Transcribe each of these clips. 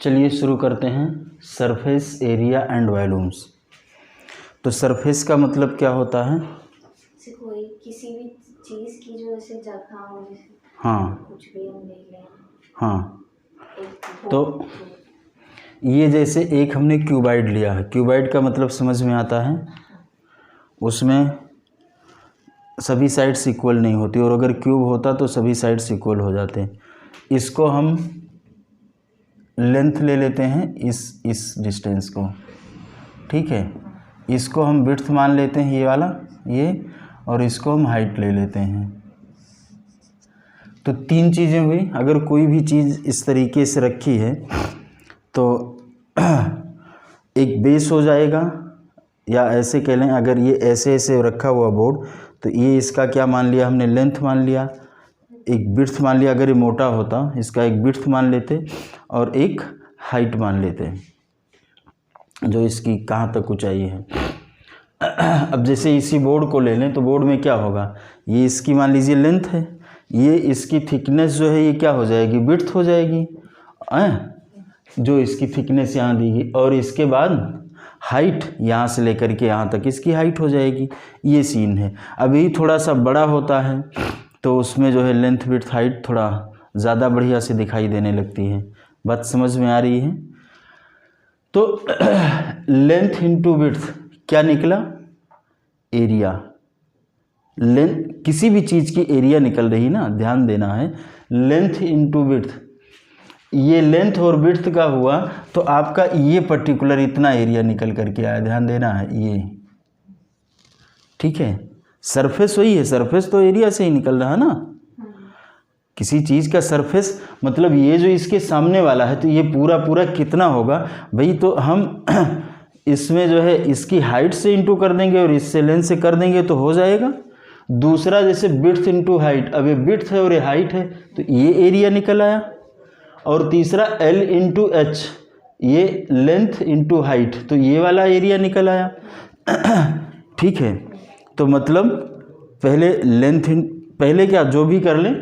चलिए शुरू करते हैं। Surface area and volumes. तो सरफेस का मतलब क्या होता है? कोई किसी भी चीज़ की जो ऐसे जगह हो, जैसे हाँ कुछ भी हम ले लें। हाँ, तो ये जैसे एक हमने क्यूबाइड लिया है। क्यूबाइड का मतलब समझ में आता है, उसमें सभी साइड्स इक्वल नहीं होती, और अगर क्यूब होता तो सभी साइड्स इक्वल हो जाते। इसको हम लेंथ ले लेते हैं, इस डिस्टेंस को, ठीक है। इसको हम विड्थ मान लेते हैं, ये वाला ये, और इसको हम हाइट ले लेते हैं। तो तीन चीज़ें हुई। अगर कोई भी चीज़ इस तरीके से रखी है तो एक बेस हो जाएगा, या ऐसे कह लें, अगर ये ऐसे ऐसे रखा हुआ बोर्ड, तो ये इसका क्या मान लिया हमने, लेंथ मान लिया, एक विड्थ मान लिया। अगर ये मोटा होता, इसका एक विड्थ मान लेते और एक हाइट मान लेते, जो इसकी कहाँ तक ऊंचाई है। अब जैसे इसी बोर्ड को ले लें तो बोर्ड में क्या होगा, ये इसकी मान लीजिए लेंथ है, ये इसकी थिकनेस जो है ये क्या हो जाएगी, विड्थ हो जाएगी, जो इसकी थिकनेस यहाँ दी गई, और इसके बाद हाइट यहाँ से लेकर के यहाँ तक इसकी हाइट हो जाएगी। ये सीन है। अभी थोड़ा सा बड़ा होता है तो उसमें जो है लेंथ विड्थ हाइट थोड़ा ज़्यादा बढ़िया से दिखाई देने लगती है। बात समझ में आ रही है? तो लेंथ इंटू विड्थ क्या निकला, एरिया। लेंथ, किसी भी चीज़ की एरिया निकल रही ना, ध्यान देना है। लेंथ इंटू विड्थ, ये लेंथ और विड्थ का हुआ तो आपका ये पर्टिकुलर इतना एरिया निकल करके आया, ध्यान देना है ये, ठीक है। सरफेस वही है, सरफेस तो एरिया से ही निकल रहा है ना। किसी चीज़ का सरफेस मतलब ये जो इसके सामने वाला है, तो ये पूरा पूरा कितना होगा भाई, तो हम इसमें जो है इसकी हाइट से इंटू कर देंगे और इससे लेंथ से कर देंगे तो हो जाएगा। दूसरा जैसे विड्थ इंटू हाइट, अब ये विड्थ है और ये हाइट है तो ये एरिया निकल आया। और तीसरा L इंटू एच, ये लेंथ इंटू हाइट, तो ये वाला एरिया निकल आया, ठीक है। तो मतलब पहले पहले क्या, जो भी कर लें,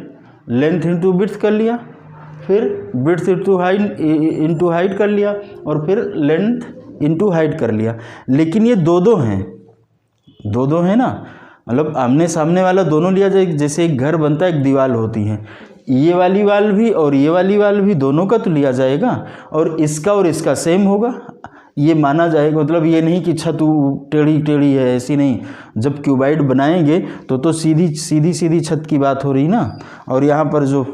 लेंथ इंटू विड्थ कर लिया, फिर विड्थ इंटू हाइट कर लिया, और फिर लेंथ इंटू हाइट कर लिया। लेकिन ये दो हैं, दो हैं ना, मतलब आमने सामने वाला दोनों लिया जाए। जैसे एक घर बनता है, एक दीवार होती है, ये वाली वाल भी और ये वाली वाल भी, दोनों का तो लिया जाएगा, और इसका सेम होगा, ये माना जाएगा। मतलब ये नहीं कि छत टेढ़ी टेढ़ी है, ऐसी नहीं। जब क्यूबाइड बनाएंगे तो सीधी छत की बात हो रही ना, और यहाँ पर जो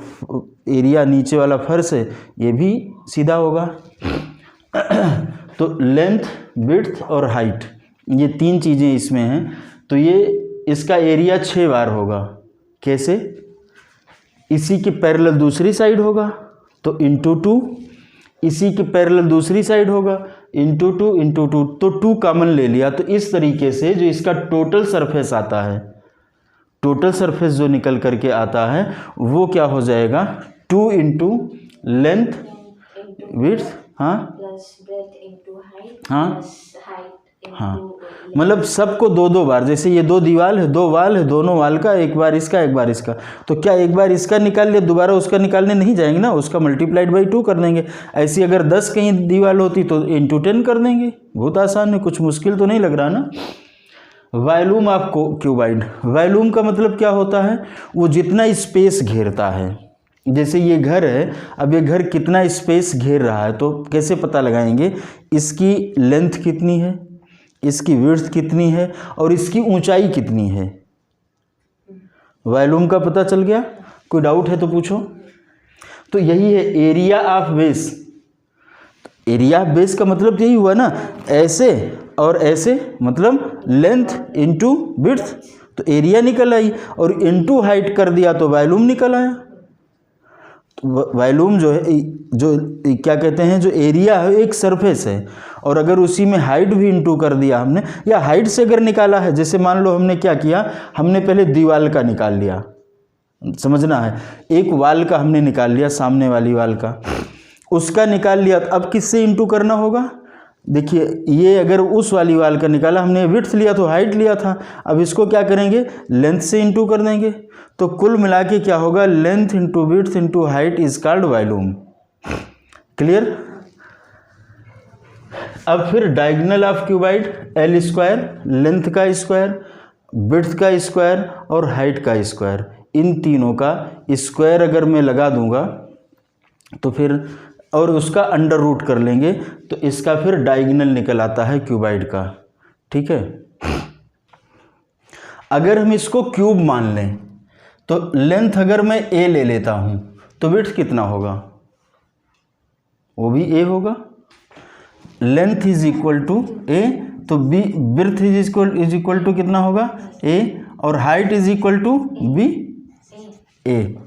एरिया नीचे वाला फर्श है ये भी सीधा होगा। तो लेंथ, विड्थ और हाइट, ये तीन चीज़ें इसमें हैं। तो ये इसका एरिया 6 बार होगा। कैसे? इसी के पैरेलल दूसरी साइड होगा तो इंटू 2, इसी के पैरेलल दूसरी साइड होगा इंटू 2 इंटू 2, तो 2 कॉमन ले लिया। तो इस तरीके से जो इसका टोटल सरफेस आता है, टोटल सरफेस जो निकल करके आता है वो क्या हो जाएगा, 2 इंटू लेंथ विड्थ, हाँ हाँ हाँ, मतलब सबको दो बार। जैसे ये दो दीवार है, दो वाल है, दोनों वाल का एक बार इसका एक बार इसका, तो क्या एक बार इसका निकाल लिया, दोबारा उसका निकालने नहीं जाएंगे ना, उसका मल्टीप्लाइड बाई 2 कर देंगे। ऐसी अगर 10 कहीं दीवार होती तो इंटू 10 कर देंगे। बहुत आसान है, कुछ मुश्किल तो नहीं लग रहा ना। वॉल्यूम ऑफ क्यूबाइड, वॉल्यूम का मतलब क्या होता है, वो जितना स्पेस घेरता है। जैसे ये घर है, अब ये घर कितना स्पेस घेर रहा है, तो कैसे पता लगाएंगे, इसकी लेंथ कितनी है, इसकी विड्थ कितनी है, और इसकी ऊंचाई कितनी है। वॉल्यूम का पता चल गया। कोई डाउट है तो पूछो। तो यही है area of base. Area of base का मतलब यही हुआ ना, ऐसे और ऐसे, मतलब लेंथ इंटू विड्थ, तो एरिया निकल आई, और इंटू हाइट कर दिया तो वॉल्यूम निकल आया। वॉल्यूम जो है, जो क्या कहते हैं, जो एरिया है एक सरफेस है, और अगर उसी में हाइट भी इंटू कर दिया हमने, या हाइट से अगर निकाला है, जैसे मान लो हमने क्या किया, हमने पहले दीवार का निकाल लिया, समझना है, एक वाल का हमने निकाल लिया, सामने वाली वाल का, उसका निकाल लिया। अब किससे इंटू करना होगा, देखिए ये अगर उस वाली वाल का निकाला हमने, विड्थ लिया तो हाइट लिया था, अब इसको क्या करेंगे, लेंथ से इंटू कर देंगे। तो कुल मिला के क्या होगा, length into width into height is called volume. Clear? अब फिर diagonal of cuboid L square, length का स्क्वायर, विड्थ का स्क्वायर और हाइट का स्क्वायर, इन तीनों का स्क्वायर अगर मैं लगा दूंगा तो फिर और उसका अंडर रूट कर लेंगे तो इसका फिर डायगोनल निकल आता है क्यूबाइड का। ठीक है, अगर हम इसको क्यूब मान लें तो लेंथ अगर मैं ए ले लेता हूं तो विड्थ कितना होगा, वो भी ए होगा। Length is equal to A तो B, width is equal to कितना होगा ए, और height is equal to B A,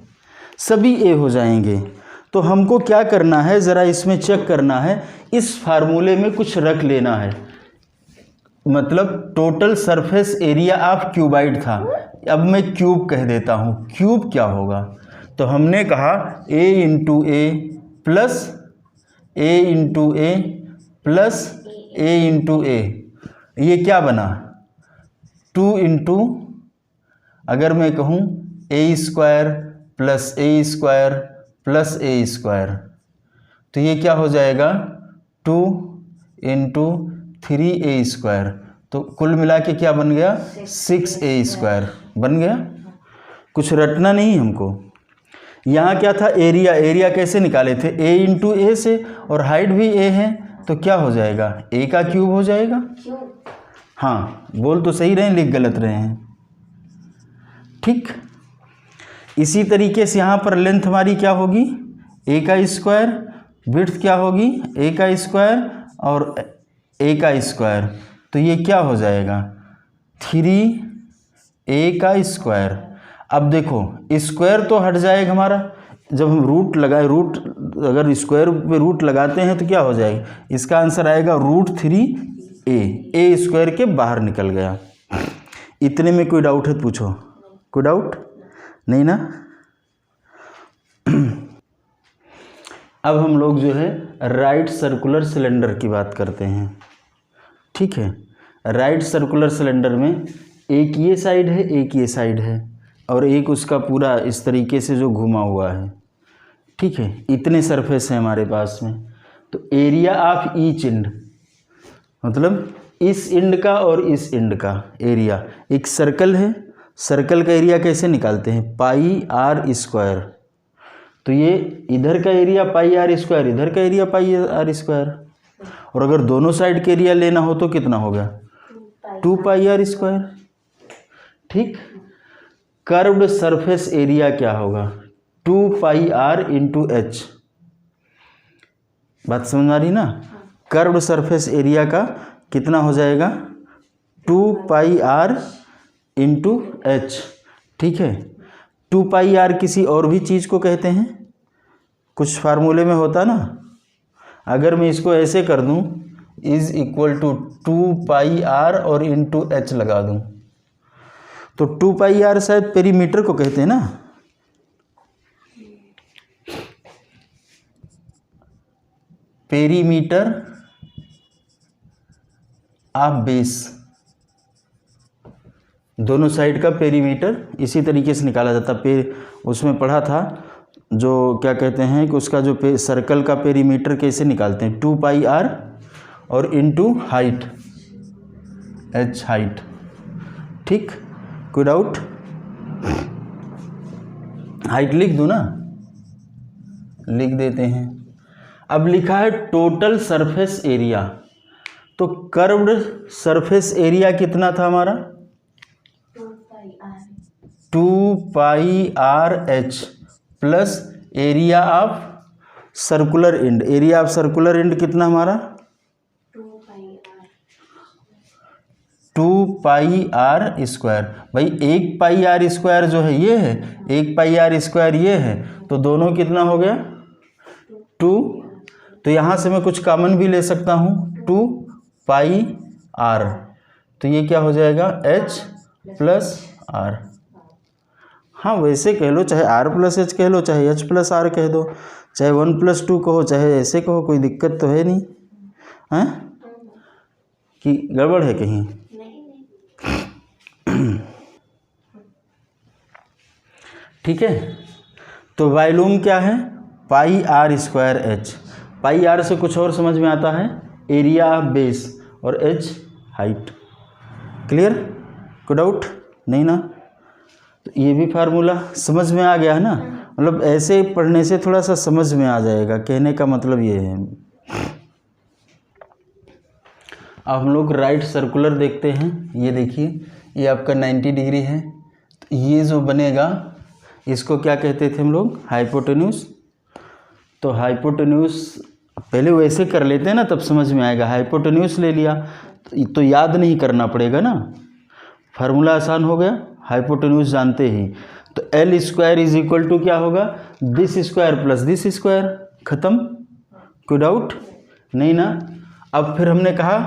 सभी ए हो जाएंगे। तो हमको क्या करना है, ज़रा इसमें चेक करना है, इस फार्मूले में कुछ रख लेना है। मतलब total surface area of cuboid था, अब मैं क्यूब कह देता हूँ। क्यूब क्या होगा, तो हमने कहा ए इंटू ए प्लस ए इंटू ए प्लस ए इंटू ए, ये क्या बना 2 इंटू, अगर मैं कहूँ ए स्क्वायर प्लस ए स्क्वायर प्लस ए स्क्वायर, तो ये क्या हो जाएगा 2 इंटू 3a स्क्वायर, तो कुल मिला के क्या बन गया 6a स्क्वायर बन गया। कुछ रटना नहीं हमको। यहाँ क्या था एरिया, एरिया कैसे निकाले थे a इंटू ए से, और हाइट भी a है तो क्या हो जाएगा a का क्यूब हो जाएगा। हाँ बोल तो सही रहे हैं, लिख गलत रहे हैं। ठीक, इसी तरीके से यहाँ पर लेंथ हमारी क्या होगी a का स्क्वायर, विड्थ क्या होगी a का स्क्वायर और a का स्क्वायर, तो ये क्या हो जाएगा 3a का स्क्वायर। अब देखो स्क्वायर तो हट जाएगा हमारा, जब हम रूट लगाए, रूट अगर स्क्वायर पे रूट लगाते हैं तो क्या हो जाएगा, इसका आंसर आएगा √3a, ए स्क्वायर के बाहर निकल गया। इतने में कोई डाउट है पूछो, कोई डाउट नहीं ना। अब हम लोग जो है राइट सर्कुलर सिलेंडर की बात करते हैं। ठीक है, राइट सर्कुलर सिलेंडर में एक ये साइड है एक ये साइड है और एक उसका पूरा इस तरीके से जो घुमा हुआ है। ठीक है, इतने सरफेस हैं हमारे पास में। तो एरिया ऑफ ईच एंड, मतलब इस एंड का और इस एंड का एरिया, एक सर्कल है, सर्कल का एरिया कैसे निकालते हैं पाई आर स्क्वायर, तो ये इधर का एरिया पाई आर स्क्वायर, इधर का एरिया पाई आर स्क्वायर, और अगर दोनों साइड के एरिया लेना हो तो कितना हो गया 2 पाई आर स्क्वायर। ठीक, कर्व्ड सरफेस एरिया क्या होगा 2 पाई आर इंटू एच, बात समझ आ रही ना। कर्व्ड सरफेस एरिया का कितना हो जाएगा 2 पाई आर इंटू एच। ठीक है, 2 पाई आर किसी और भी चीज़ को कहते हैं, कुछ फार्मूले में होता ना। अगर मैं इसको ऐसे कर दूं is equal to 2 pi R और इंटू एच लगा दूं तो 2 पाई आर शायद पेरीमीटर को कहते हैं ना। पेरीमीटर ऑफ बेस, दोनों साइड का पेरीमीटर इसी तरीके से निकाला जाता। उसमें पढ़ा था जो क्या कहते हैं कि उसका जो सर्कल का पेरीमीटर कैसे निकालते हैं 2 पाई आर और इनटू हाइट एच हाइट। ठीक, कोई डाउट, हाइट लिख दूँ ना, लिख देते हैं। अब लिखा है टोटल सरफेस एरिया, तो कर्व्ड सरफेस एरिया कितना था हमारा 2 pi R H plus area of circular end, area of circular end कितना हमारा 2 पाई आर स्क्वायर। भाई 1 पाई आर स्क्वायर जो है ये है, 1 पाई आर स्क्वायर ये है, तो दोनों कितना हो गया 2। तो यहाँ से मैं कुछ कॉमन भी ले सकता हूँ 2 पाई आर, तो ये क्या हो जाएगा h प्लस आर। हाँ वैसे कह लो, चाहे r प्लस एच कह लो, चाहे h प्लस आर कह दो, चाहे 1 प्लस 2 कहो, चाहे ऐसे कहो, कोई दिक्कत तो है नहीं हैं, कि गड़बड़ है कहीं। ठीक है, तो वॉल्यूम क्या है pi R square H. Pi R से कुछ और समझ में आता है एरिया ऑफ बेस और h हाइट। क्लियर? कोई डाउट नहीं ना? तो ये भी फार्मूला समझ में आ गया है ना? मतलब ऐसे पढ़ने से थोड़ा सा समझ में आ जाएगा, कहने का मतलब ये है। अब हम लोग राइट सर्कुलर देखते हैं। ये देखिए, ये आपका 90 डिग्री है, तो ये जो बनेगा इसको क्या कहते थे हम लोग? हाइपोटेन्यूज। तो हाइपोटेन्यूज पहले वैसे कर लेते हैं ना, तब समझ में आएगा। हाइपोटेन्यूज ले लिया तो याद नहीं करना पड़ेगा ना, फार्मूला आसान हो गया। हाइपोटेन्यूज जानते ही, तो L square is equal to क्या होगा? This square plus this square. खत्म? कोई डाउट नहीं ना? अब फिर हमने कहा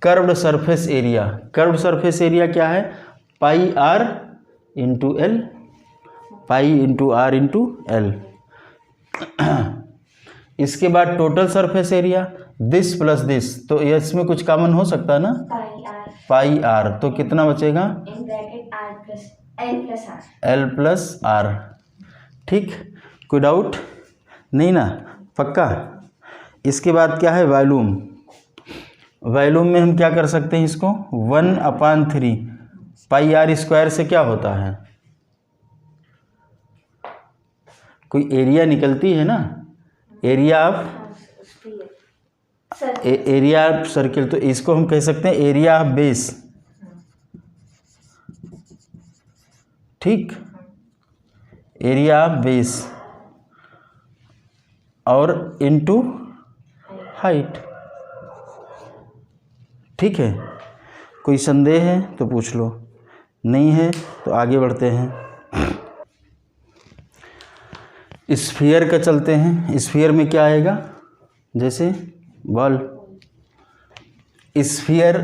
curved surface area. Curved surface area क्या है? Pi R into L, pi into R into L. इसके बाद total surface area this plus this, तो इसमें कुछ कॉमन हो सकता है ना? पाई आर, तो कितना बचेगा? In bracket R plus L plus R, L plus R. ठीक, कोई डाउट नहीं ना? पक्का? इसके बाद क्या है? वॉल्यूम। वॉल्यूम में हम क्या कर सकते हैं इसको? 1/3 पाई आर स्क्वायर से क्या होता है? कोई एरिया निकलती है ना, area of area of circle, तो इसको हम कह सकते हैं एरिया ऑफ बेस। ठीक, एरिया ऑफ बेस और इनटू हाइट। ठीक है, कोई संदेह है तो पूछ लो, नहीं है तो आगे बढ़ते हैं। स्फीयर का चलते हैं। स्फीयर में क्या आएगा? जैसे बॉल, स्फीयर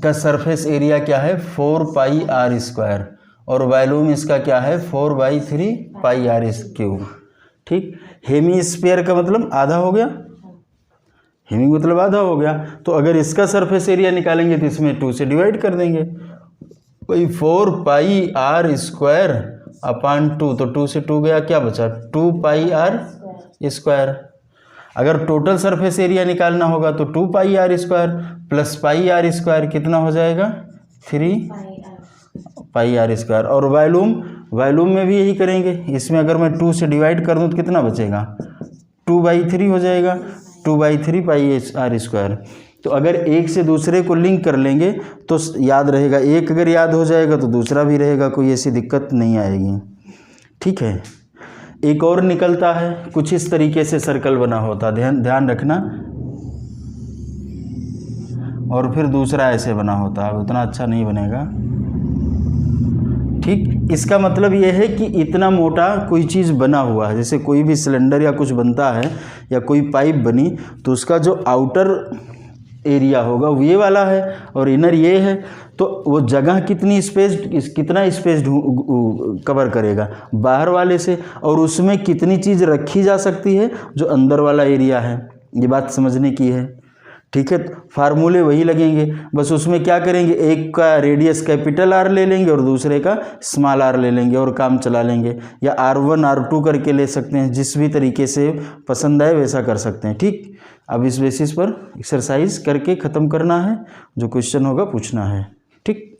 का सरफेस एरिया क्या है? 4 पाई आर स्क्वायर, और वॉल्यूम इसका क्या है? 4/3 पाई आर क्यूब। ठीक, हेमी स्फीयर का मतलब आधा हो गया, हेमी मतलब आधा हो गया, तो अगर इसका सरफेस एरिया निकालेंगे तो इसमें 2 से डिवाइड कर देंगे। भाई 4 पाई आर स्क्वायर अपॉन 2, तो 2 से 2 गया, क्या बचा? 2 पाई आर स्क्वायर। अगर टोटल सरफेस एरिया निकालना होगा तो 2 pi R square plus pi R square कितना हो जाएगा? 3 पाई आर स्क्वायर। और वॉल्यूम में भी यही करेंगे। इसमें अगर मैं 2 से डिवाइड कर दूँ तो कितना बचेगा? 2/3 हो जाएगा, 2/3 पाई आर स्क्वायर। तो अगर एक से दूसरे को लिंक कर लेंगे तो याद रहेगा, एक अगर याद हो जाएगा तो दूसरा भी रहेगा, कोई ऐसी दिक्कत नहीं आएगी। ठीक है, एक और निकलता है कुछ इस तरीके से, सर्कल बना होता, ध्यान रखना, और फिर दूसरा ऐसे बना होता है, उतना अच्छा नहीं बनेगा। ठीक, इसका मतलब ये है कि इतना मोटा कोई चीज़ बना हुआ है, जैसे कोई भी सिलेंडर या कुछ बनता है या कोई पाइप बनी, तो उसका जो आउटर एरिया होगा वो ये वाला है और इनर ये है, तो वो जगह कितना स्पेस कवर करेगा बाहर वाले से, और उसमें कितनी चीज़ रखी जा सकती है जो अंदर वाला एरिया है। ये बात समझने की है। ठीक है, फार्मूले वही लगेंगे, बस उसमें क्या करेंगे, एक का रेडियस कैपिटल आर ले लेंगे और दूसरे का स्मॉल आर ले लेंगे और काम चला लेंगे, या R1 R2 करके ले सकते हैं, जिस भी तरीके से पसंद आए वैसा कर सकते हैं। ठीक, अब इस बेसिस पर एक्सरसाइज करके ख़त्म करना है, जो क्वेश्चन होगा पूछना है। ठीक।